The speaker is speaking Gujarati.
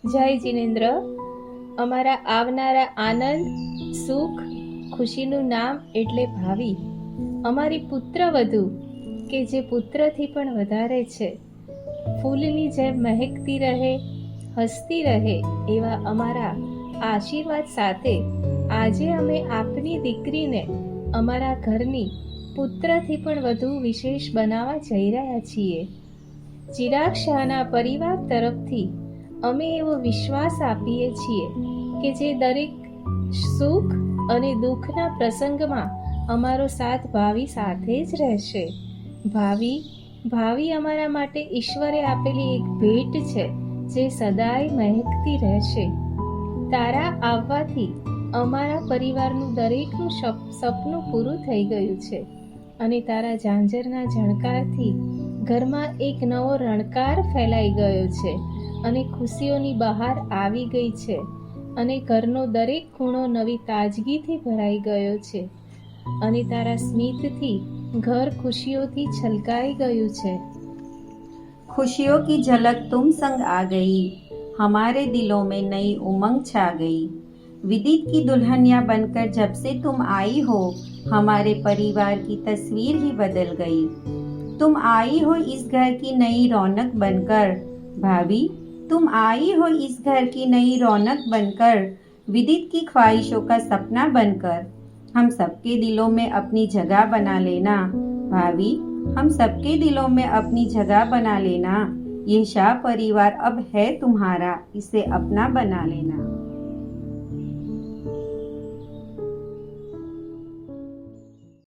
જય જિનેન્દ્ર. અમારા આવનારા આનંદ, સુખ, ખુશીનું નામ એટલે ભાવિ. અમારી પુત્રવધુ કે જે પુત્રથી પણ વધારે છે, ફૂલની જેમ મહેકતી રહે, હસતી રહે એવા અમારા આશીર્વાદ સાથે આજે અમે આપની દીકરીને અમારા ઘરની પુત્રથી પણ વધુ વિશેષ બનાવવા જઈ રહ્યા છીએ. ચિરાગ શાહના પરિવાર તરફથી અમે એવો વિશ્વાસ આપીએ છીએ કે જે દરેક સુખ અને દુઃખના પ્રસંગમાં અમારો સાથ ભાવિ સાથે જ રહેશે. ભાવિ અમારા માટે ઈશ્વરે આપેલી એક ભેટ છે જે સદાય મહેકતી રહેશે. તારા આવવાથી અમારા પરિવારનું દરેકનું સપનું પૂરું થઈ ગયું છે અને તારા ઝાંઝરના ઝણકારથી ઘરમાં એક નવો રણકાર ફેલાઈ ગયો છે અને ખુશીઓની બહાર આવી ગઈ છે અને ઘરનો દરેક ખૂણો નવી તાજગીથી ભરાઈ ગયો છે અને તારા સ્મિતથી ઘર खुशियों छलकाई गયું છે. खुशियों की झलक तुम संग आ गई, हमारे दिलों में नई उमंग छा गई. विदित की दुल्हनिया बनकर जब से तुम आई हो, हमारे परिवार की तस्वीर ही बदल गई. तुम आई हो इस घर की नई रौनक बनकर, भाभी तुम आई हो इस घर की नई रौनक बनकर, विदित की ख्वाहिशों का सपना बनकर. हम सबके दिलों में अपनी जगह बना लेना भाभी, हम सबके दिलों में अपनी जगह बना लेना. ये शाह परिवार अब है तुम्हारा, इसे अपना बना लेना.